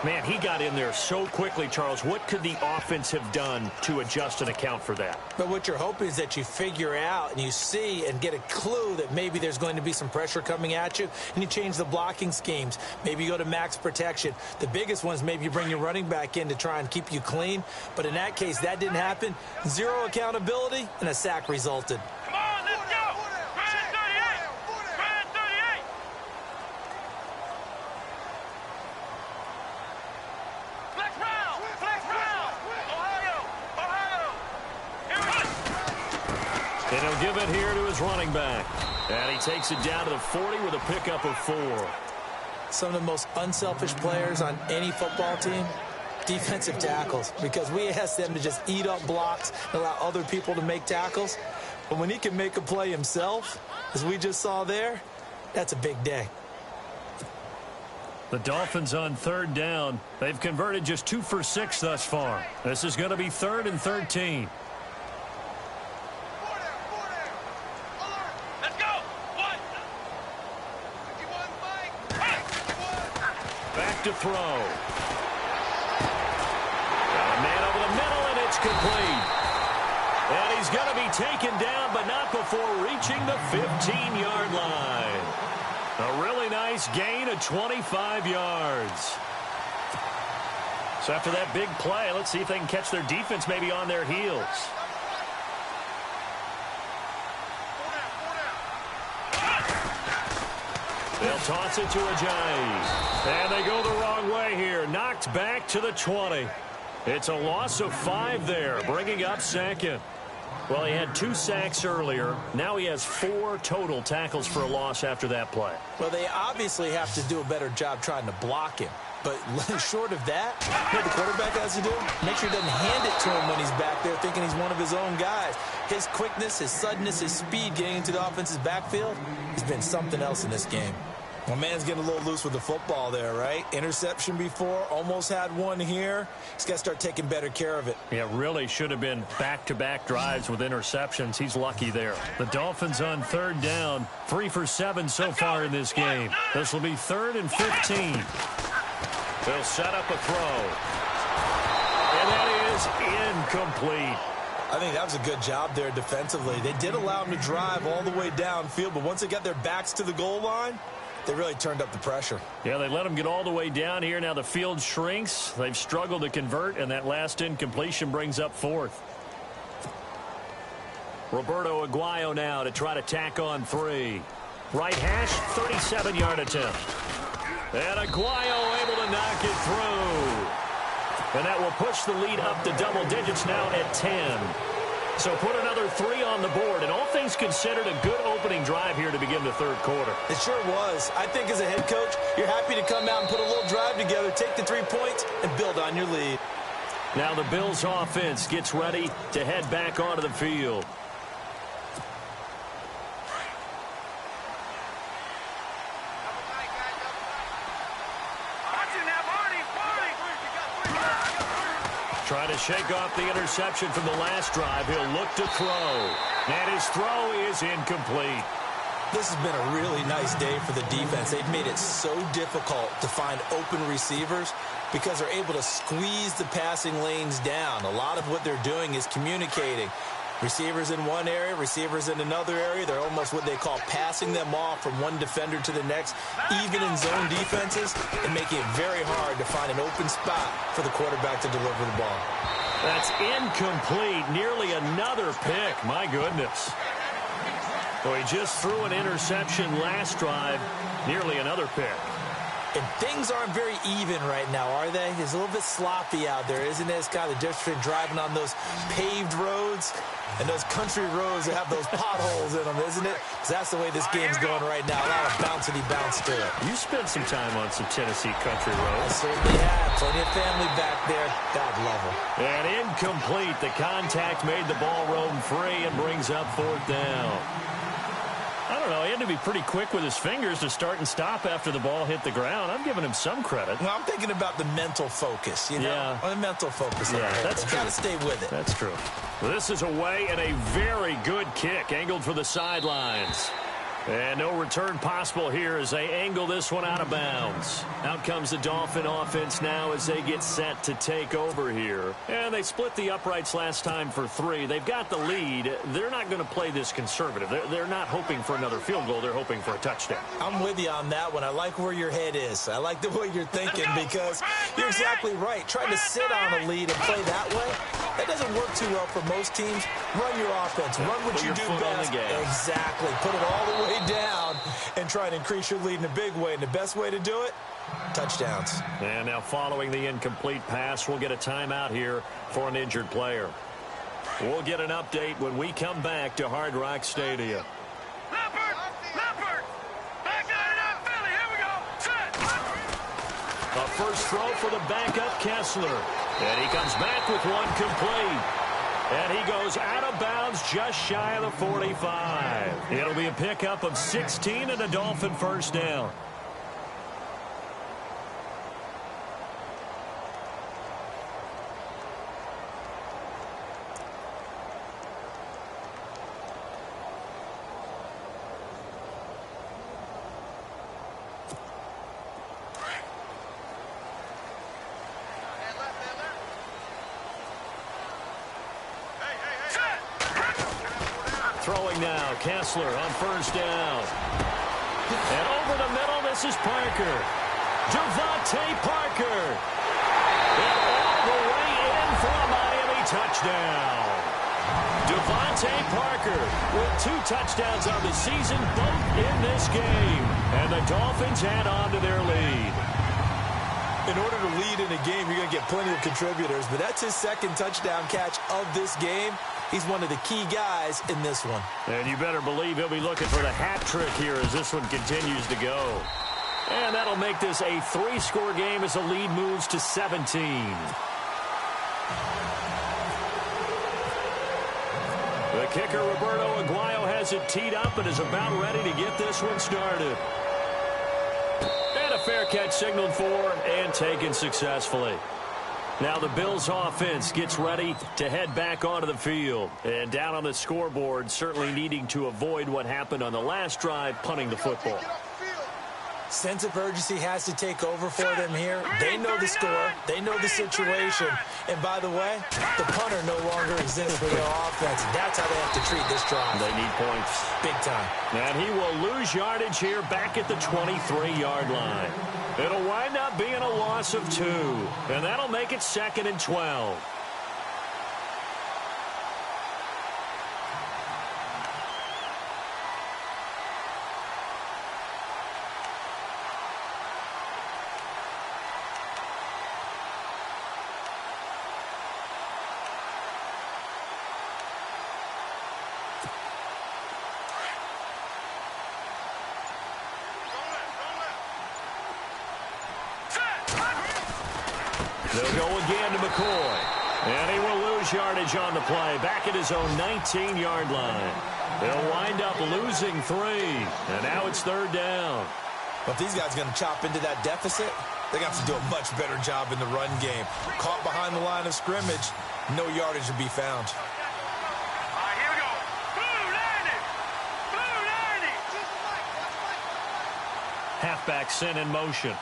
Man, he got in there so quickly, Charles. What could the offense have done to adjust and account for that? But what you're hoping is that you figure out and you see and get a clue that maybe there's going to be some pressure coming at you, and you change the blocking schemes. Maybe you go to max protection. The biggest one is maybe you bring your running back in to try and keep you clean. But in that case, that didn't happen. Zero accountability, and a sack resulted. Come on, let's go! Grand 38! Grand 38! Flex round! Flex round! Ohio! Ohio! Here we go! And he'll give it here to his running back. And he takes it down to the 40 with a pickup of 4. Some of the most unselfish players on any football team, defensive tackles, because we ask them to just eat up blocks and allow other people to make tackles. But when he can make a play himself, as we just saw there, that's a big day. The Dolphins on third down. They've converted just 2 for 6 thus far. This is going to be 3rd and 13. Let's go! One! Back to throw. Got a man over the middle, and it's complete. And he's going to be taken down, but not before reaching the 15-yard line. A really nice gain of 25 yards. So after that big play, let's see if they can catch their defense maybe on their heels. They'll toss it to Ajayi. And they go the wrong way here. Knocked back to the 20. It's a loss of 5 there, bringing up second. Well, he had 2 sacks earlier. Now he has 4 total tackles for a loss after that play. Well, they obviously have to do a better job trying to block him. But short of that, what the quarterback has to do, make sure he doesn't hand it to him when he's back there thinking he's one of his own guys. His quickness, his suddenness, his speed getting into the offense's backfield has been something else in this game. My man's getting a little loose with the football there, right? Interception before, almost had one here. He's got to start taking better care of it. Yeah, really should have been back-to-back drives with interceptions. He's lucky there. The Dolphins on third down, 3 for 7 so far in this game. This will be 3rd and 15. They'll set up a throw. And that is incomplete. I think that was a good job there defensively. They did allow him to drive all the way downfield, but once they got their backs to the goal line, they really turned up the pressure. Yeah, they let him get all the way down here. Now the field shrinks. They've struggled to convert, and that last incompletion brings up 4th. Roberto Aguayo now to try to tack on 3. Right hash, 37-yard attempt. And Aguayo able to knock it through. And that will push the lead up to double digits now at 10. So put another 3 on the board, and all things considered, a good opening drive here to begin the third quarter. It sure was. I think as a head coach, you're happy to come out and put a little drive together, take the 3 points, and build on your lead. Now the Bills offense gets ready to head back onto the field. Trying to shake off the interception from the last drive. He'll look to throw. And his throw is incomplete. This has been a really nice day for the defense. They've made it so difficult to find open receivers because they're able to squeeze the passing lanes down. A lot of what they're doing is communicating. Receivers in one area, receivers in another area. They're almost what they call passing them off from one defender to the next, even in zone defenses, and making it very hard to find an open spot for the quarterback to deliver the ball. That's incomplete. Nearly another pick. My goodness. Well, he just threw an interception last drive. Nearly another pick. And things aren't very even right now, are they? It's a little bit sloppy out there, isn't it? It's kind of the difference between driving on those paved roads and those country roads that have those potholes in them, isn't it? Because that's the way this game's going right now. A lot of bouncy bounce to it. You spent some time on some Tennessee country roads. I certainly have. Plenty of family back there. God love them. And incomplete. The contact made the ball roam free and brings up 4th down. I don't know. He had to be pretty quick with his fingers to start and stop after the ball hit the ground. I'm giving him some credit. Well, I'm thinking about the mental focus, you know? Yeah. Or the mental focus. Yeah, that's true. Got to stay with it. That's true. This is away and a very good kick angled for the sidelines. And no return possible here as they angle this one out of bounds. Out comes the Dolphin offense now as they get set to take over here. And they split the uprights last time for 3. They've got the lead. They're not going to play this conservative. They're not hoping for another field goal. They're hoping for a touchdown. I'm with you on that one. I like where your head is. I like the way you're thinking because you're exactly right. Trying to sit on a lead and play that way, that doesn't work too well for most teams. Run your offense. Run what you do best. Exactly. Put it all the way down and try and increase your lead in a big way. And the best way to do it, touchdowns. And now following the incomplete pass, we'll get a timeout here for an injured player. We'll get an update when we come back to Hard Rock Stadium. Leopard! Back line up, Philly, here we go! Set! A first throw for the backup Kessler. And he comes back with one complete. And he goes out of bounds just shy of the 45. It'll be a pickup of 16 and a Dolphin first down. Throwing now, Kessler on first down. And over the middle, this is Parker. Devontae Parker. And all the way in for a Miami touchdown. Devontae Parker with 2 touchdowns on the season, both in this game. And the Dolphins add on to their lead. In order to lead in a game, you're going to get plenty of contributors, but that's his 2nd touchdown catch of this game. He's one of the key guys in this one. And you better believe he'll be looking for the hat trick here as this one continues to go. And that'll make this a 3-score game as the lead moves to 17. The kicker, Roberto Aguayo, has it teed up and is about ready to get this one started. And a fair catch signaled for and taken successfully. Now the Bills offense gets ready to head back onto the field. And down on the scoreboard, certainly needing to avoid what happened on the last drive, punting the football. Sense of urgency has to take over for them here. They know the score. They know the situation. And by the way, the punter no longer exists for their offense. That's how they have to treat this drive. They need points. Big time. And he will lose yardage here back at the 23-yard line. It'll wind up being a loss of 2. And that'll make it 2nd and 12. They'll go again to McCoy. And he will lose yardage on the play. Back at his own 19-yard line. They'll wind up losing 3. And now it's 3rd down. Well, if these guys are going to chop into that deficit, they're going to have to do a much better job in the run game. Caught behind the line of scrimmage, no yardage to be found. All right, here we go. Blue 90! Blue 90! Halfback sent in motion.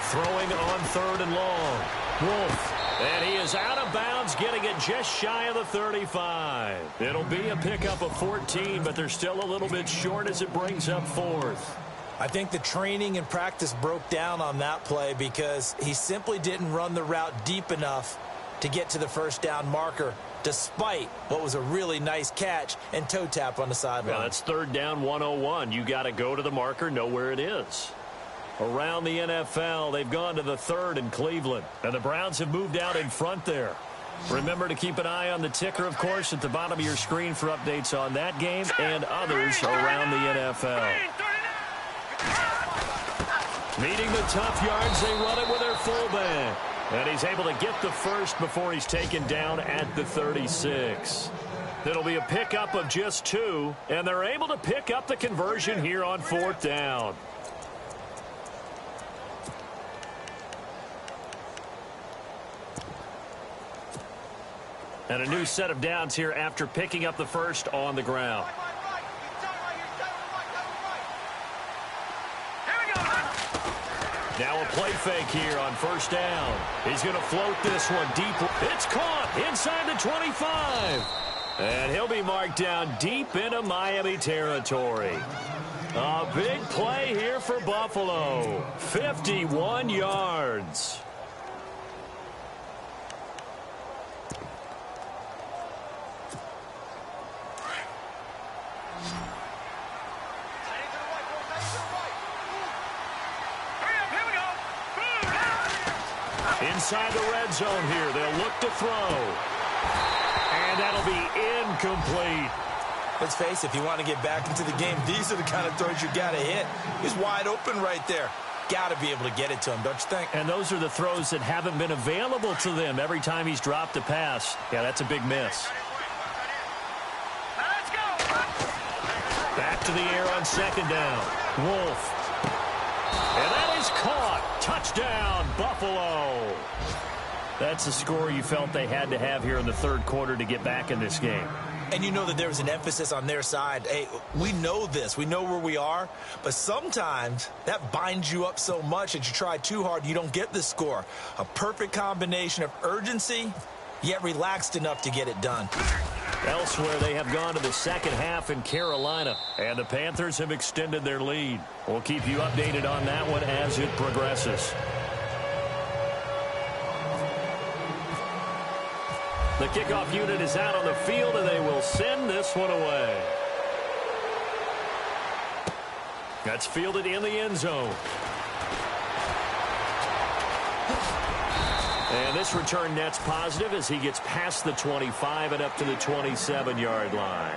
Throwing on 3rd and long. Wolf. And he is out of bounds, getting it just shy of the 35. It'll be a pickup of 14, but they're still a little bit short as it brings up 4th. I think the training and practice broke down on that play because he simply didn't run the route deep enough to get to the first down marker despite what was a really nice catch and toe tap on the sideline. Yeah, that's third down 101. You got to go to the marker, know where it is. Around the NFL, they've gone to the third in Cleveland, and the Browns have moved out in front there. Remember to keep an eye on the ticker, of course, at the bottom of your screen for updates on that game and others around the NFL. Needing the tough yards, they run it with their fullback. And he's able to get the first before he's taken down at the 36. It'll be a pickup of just 2, and they're able to pick up the conversion here on 4th down. And a new set of downs here after picking up the first on the ground. Now a play fake here on 1st down. He's going to float this one deep. It's caught inside the 25. And he'll be marked down deep into Miami territory. A big play here for Buffalo. 51 yards. Inside the red zone here. They'll look to throw. And that'll be incomplete. Let's face it, if you want to get back into the game, these are the kind of throws you got to hit. He's wide open right there. Got to be able to get it to him, don't you think? And those are the throws that haven't been available to them every time he's dropped a pass. Yeah, that's a big miss. Let's go. Back to the air on 2nd down. Wolf. And that is caught. Touchdown, Buffalo. That's the score you felt they had to have here in the 3rd quarter to get back in this game. And you know that there was an emphasis on their side. Hey, we know this. We know where we are. But sometimes that binds you up so much that you try too hard, you don't get the score. A perfect combination of urgency, yet relaxed enough to get it done. Elsewhere, they have gone to the 2nd half in Carolina, and the Panthers have extended their lead. We'll keep you updated on that one as it progresses. The kickoff unit is out on the field, and they will send this one away. That's fielded in the end zone. And this return net's positive as he gets past the 25 and up to the 27-yard line.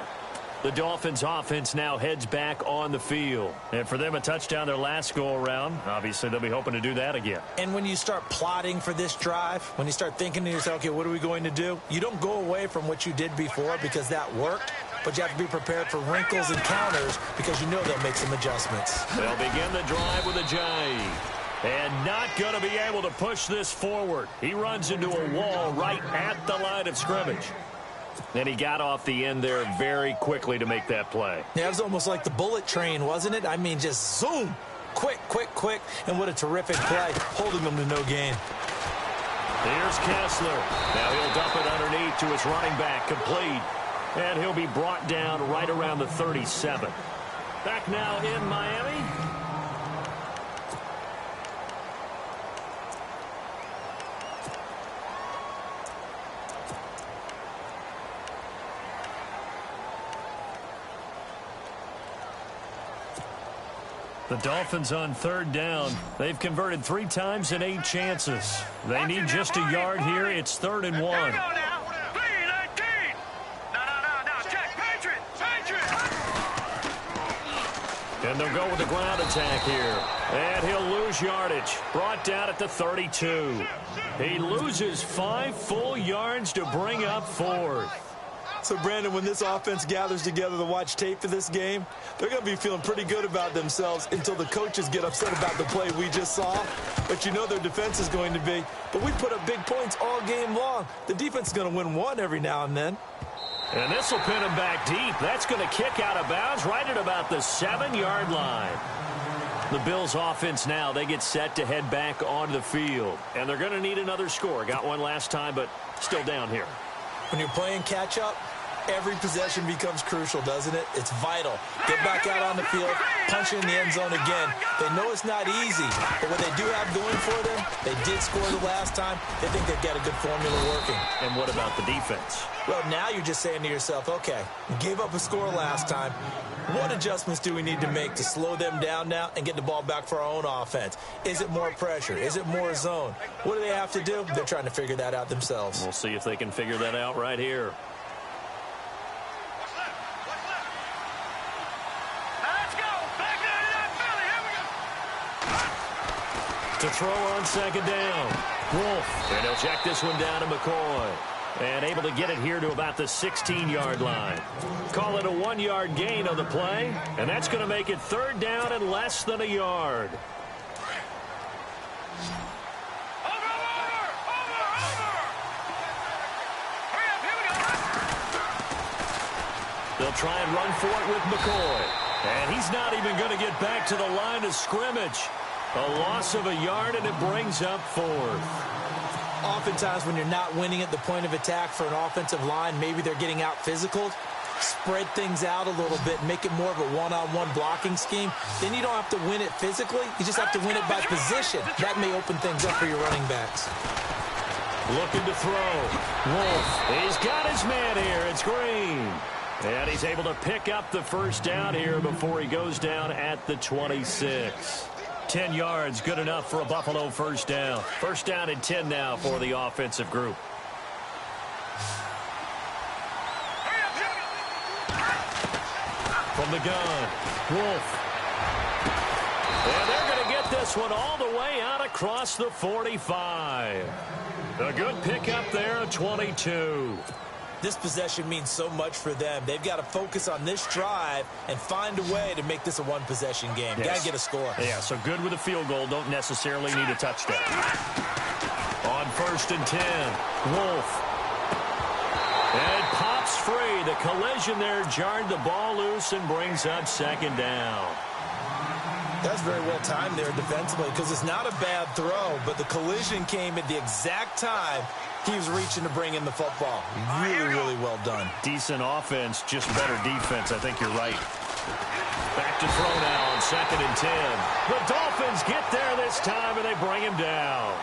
The Dolphins offense now heads back on the field. And for them, a touchdown their last go-around. Obviously, they'll be hoping to do that again. And when you start plotting for this drive, when you start thinking to yourself, okay, what are we going to do? You don't go away from what you did before because that worked. But you have to be prepared for wrinkles and counters because you know they'll make some adjustments. They'll begin the drive with a J. And not going to be able to push this forward. He runs into a wall right at the line of scrimmage. And he got off the end there very quickly to make that play. Yeah, it was almost like the bullet train, wasn't it? I mean, just zoom. Quick, quick, quick. And what a terrific play, holding them to no gain. Here's Kessler. Now he'll dump it underneath to his running back, complete. And he'll be brought down right around the 37. Back now in Miami. The Dolphins on 3rd down. They've converted 3 times in 8 chances. They need just a yard here. It's 3rd and 1. Here we go now. P19. No. Check. Patriot. And they'll go with the ground attack here. And he'll lose yardage. Brought down at the 32. He loses 5 full yards to bring up 4th. So, Brandon, when this offense gathers together to watch tape for this game, they're going to be feeling pretty good about themselves until the coaches get upset about the play we just saw. But you know their defense is going to be. But we put up big points all game long. The defense is going to win one every now and then. And this will pin him back deep. That's going to kick out of bounds right at about the 7-yard line. The Bills offense now, they get set to head back onto the field. And they're going to need another score. Got one last time, but still down here. When you're playing catch-up, Every possession becomes crucial, doesn't it? It's vital. Get back out on the field, punch in the end zone again. They know it's not easy, but what they do have going for them, they did score the last time. They think they've got a good formula working. And what about the defense? Well, now you're just saying to yourself, okay, we gave up a score last time. What adjustments do we need to make to slow them down now and get the ball back for our own offense? Is it more pressure? Is it more zone? What do they have to do? They're trying to figure that out themselves. We'll see if they can figure that out right here. To throw on second down. Wolf. And he'll check this one down to McCoy. And able to get it here to about the 16-yard line. Call it a 1-yard gain on the play. And that's going to make it third down and less than a yard. They'll try and run for it with McCoy. And he's not even going to get back to the line of scrimmage. A loss of a yard, and it brings up fourth. Oftentimes when you're not winning at the point of attack for an offensive line, maybe they're getting out physical. Spread things out a little bit, make it more of a one-on-one blocking scheme. Then you don't have to win it physically. You just have to win it by position. That may open things up for your running backs. Looking to throw. Wolf. He's got his man here. It's Green. And he's able to pick up the first down here before he goes down at the 26. 10 yards, good enough for a Buffalo first down. First down and 10 now for the offensive group. From the gun, Wolf. And they're going to get this one all the way out across the 45. A good pickup there at 22. This possession means so much for them. They've got to focus on this drive and find a way to make this a one-possession game. Yes. Got to get a score. Yeah, so good with a field goal. Don't necessarily need a touchdown. On first and 10, Wolf. And it pops free. The collision there jarred the ball loose and brings up second down. That's very well timed there defensively because it's not a bad throw, but the collision came at the exact time he was reaching to bring in the football. Really, really well done. Decent offense, just better defense. I think you're right. Back to throw now on second and 10. The Dolphins get there this time, and they bring him down.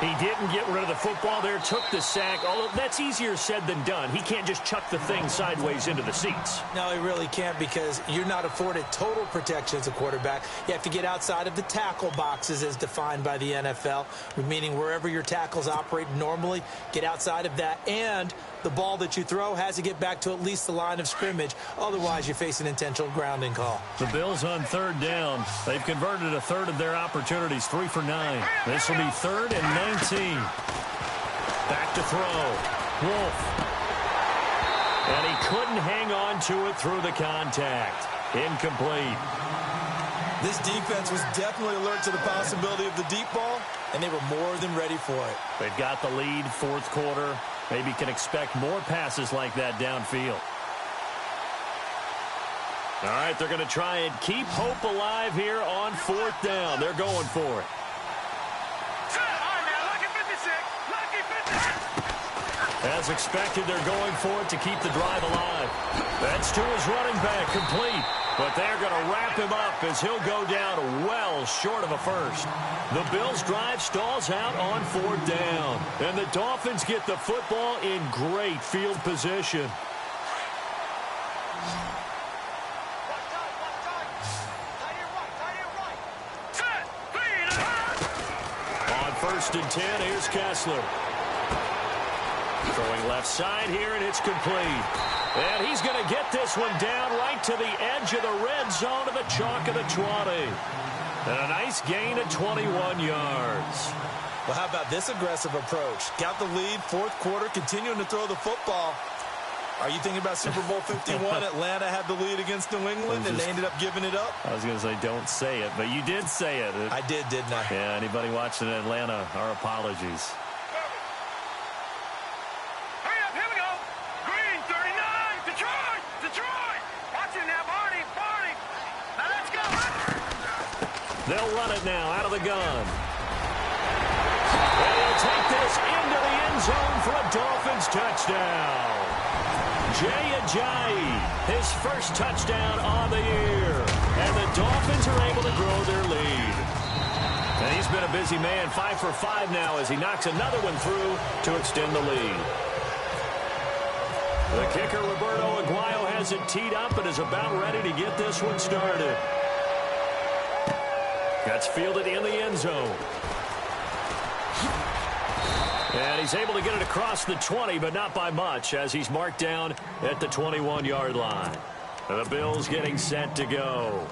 He didn't get rid of the football there, took the sack. Although that's easier said than done. He can't just chuck the thing sideways into the seats. No, he really can't because you're not afforded total protection as a quarterback. You have to get outside of the tackle boxes as defined by the NFL, meaning wherever your tackles operate normally, get outside of that. And the ball that you throw has to get back to at least the line of scrimmage. Otherwise, you face an intentional grounding call. The Bills on third down. They've converted a third of their opportunities, 3 for 9. This will be third and 19. Back to throw. Wolf. And he couldn't hang on to it through the contact. Incomplete. This defense was definitely alert to the possibility of the deep ball, and they were more than ready for it. They've got the lead, fourth quarter. Maybe can expect more passes like that downfield. All right, they're going to try and keep hope alive here on fourth down. They're going for it. As expected, they're going for it to keep the drive alive. That's to his running back, complete. But they're going to wrap him up as he'll go down well short of a first. The Bills' drive stalls out on fourth down. And the Dolphins get the football in great field position. On first and 10, here's Kessler. Throwing left side here, and it's complete. And he's going to get this one down right to the edge of the red zone of the chalk of the 20. And a nice gain of 21 yards. Well, how about this aggressive approach? Got the lead, fourth quarter, continuing to throw the football. Are you thinking about Super Bowl 51? Atlanta had the lead against New England, and they ended up giving it up? I was going to say, don't say it, but you did say it. I did, didn't I? Yeah, anybody watching Atlanta, our apologies. They'll run it now out of the gun. And he'll take this into the end zone for a Dolphins touchdown. Ajayi, his first touchdown on the year. And the Dolphins are able to grow their lead. And he's been a busy man, 5 for 5 now as he knocks another one through to extend the lead. The kicker, Roberto Aguayo, has it teed up and is about ready to get this one started. That's fielded in the end zone. And he's able to get it across the 20, but not by much, as he's marked down at the 21-yard line. The Bills getting set to go.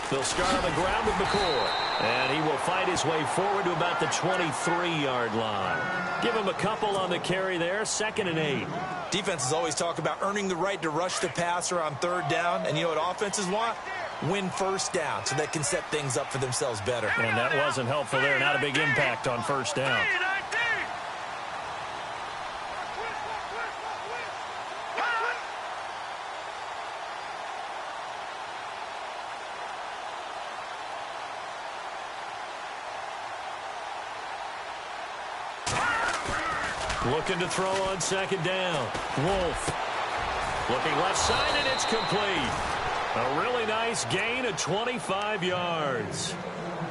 They'll start on the ground with McCoy. And he will fight his way forward to about the 23-yard line. Give him a couple on the carry there, 2nd and 8. Defenses always talk about earning the right to rush the passer on 3rd down. And you know what offenses want? Win 1st down so they can set things up for themselves better. And that wasn't helpful there. Not a big impact on 1st down. Looking to throw on 2nd down. Wolf. Looking left side, and it's complete. A really nice gain of 25 yards.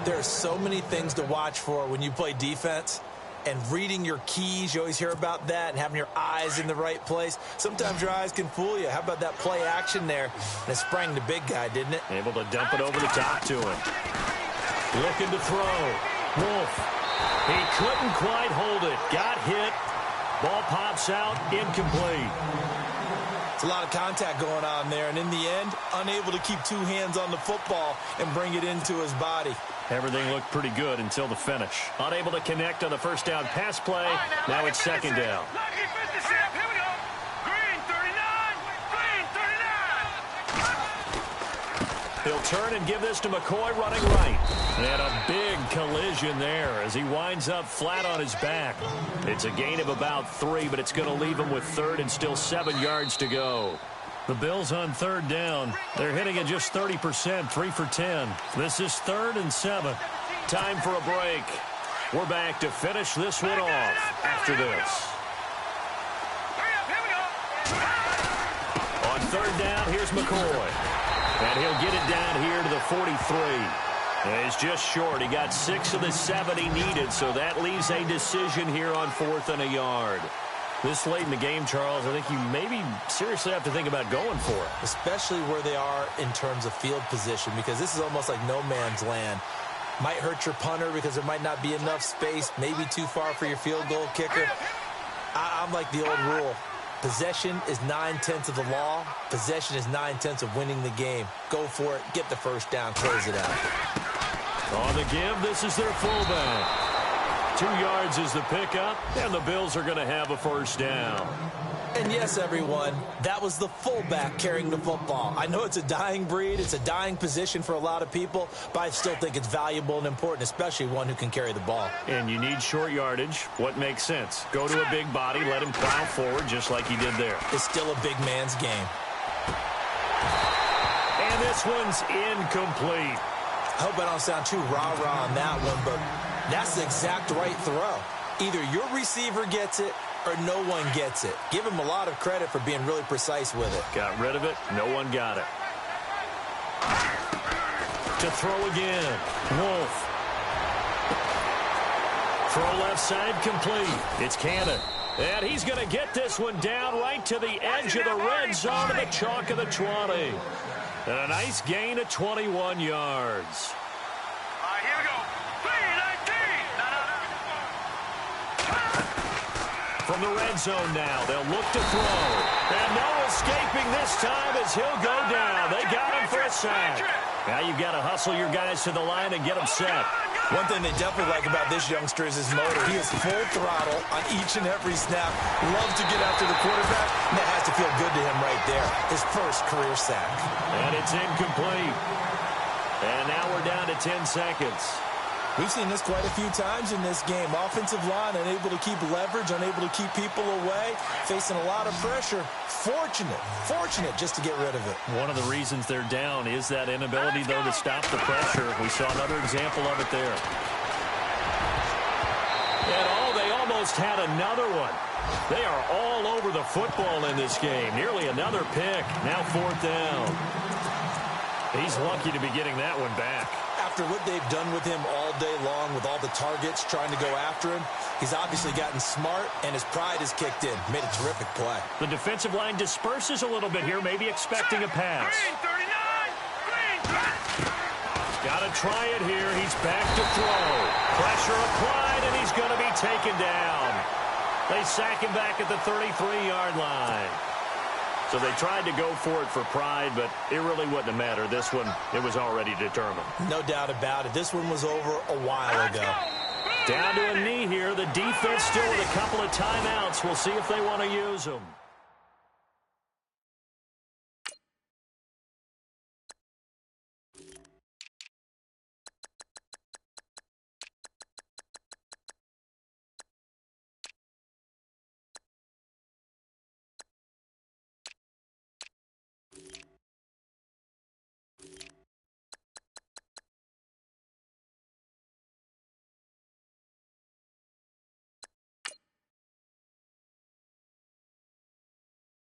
There are so many things to watch for when you play defense. And reading your keys, you always hear about that, and having your eyes in the right place. Sometimes your eyes can fool you. How about that play action there? And it sprang the big guy, didn't it? Able to dump it over the top to him. Looking to throw. Wolf. He couldn't quite hold it. Got hit. Ball pops out, incomplete. It's a lot of contact going on there, and in the end, unable to keep 2 hands on the football and bring it into his body. Everything looked pretty good until the finish. Unable to connect on the 1st down pass play. Now it's 2nd down. He'll turn and give this to McCoy running right. And a big collision there as he winds up flat on his back. It's a gain of about 3, but it's going to leave him with 3rd and still 7 yards to go. The Bills on 3rd down. They're hitting at just 30%, 3 for 10. This is 3rd and 7. Time for a break. We're back to finish this one off after this. On 3rd down, here's McCoy. And he'll get it down here to the 43. And he's just short. He got 6 of the 7 he needed, so that leaves a decision here on 4th and a yard. This late in the game, Charles, I think you maybe seriously have to think about going for it. Especially where they are in terms of field position, because this is almost like no man's land. Might hurt your punter because there might not be enough space, maybe too far for your field goal kicker. I'm like the old rule. Possession is 9/10 of the law. Possession is 9/10 of winning the game. Go for it. Get the 1st down. Close it out. On the give, this is their fullback. 2 yards is the pickup, and the Bills are going to have a 1st down. And yes, everyone, that was the fullback carrying the football. I know it's a dying breed. It's a dying position for a lot of people, but I still think it's valuable and important, especially one who can carry the ball. And you need short yardage. What makes sense? Go to a big body, let him plow forward just like he did there. It's still a big man's game. And this one's incomplete. I hope I don't sound too rah-rah on that one, but that's the exact right throw. Either your receiver gets it or no one gets it. Give him a lot of credit for being really precise with it. Got rid of it. No one got it. To throw again. Wolf. Throw left side complete. It's Cannon. And he's going to get this one down right to the edge of the red zone of the chalk of the 20. And a nice gain of 21 yards. Here we go. 3-19. From the red zone now, they'll look to throw. And no escaping this time as he'll go down. They got him for a sack. Now you've got to hustle your guys to the line and get them set. One thing they definitely like about this youngster is his motor. He is full throttle on each and every snap. Loves to get after the quarterback, and that has to feel good to him right there. His first career sack. And it's incomplete. And now we're down to 10 seconds. We've seen this quite a few times in this game. Offensive line unable to keep leverage, unable to keep people away, facing a lot of pressure. Fortunate just to get rid of it. One of the reasons they're down is that inability, though, to stop the pressure. We saw another example of it there. And they almost had another one. They are all over the football in this game. Nearly another pick. Now 4th down. He's lucky to be getting that one back. After what they've done with him all day long, with all the targets trying to go after him, he's obviously gotten smart, and his pride has kicked in. Made a terrific play. The defensive line disperses a little bit here, maybe expecting a pass. Green 39. Got to try it here. He's back to throw. Pressure applied, and he's going to be taken down. They sack him back at the 33-yard line. So they tried to go for it for pride, but it really wouldn't have mattered. This one, it was already determined. No doubt about it. This one was over a while ago. Down to a knee here. The defense still with a couple of timeouts. We'll see if they want to use them.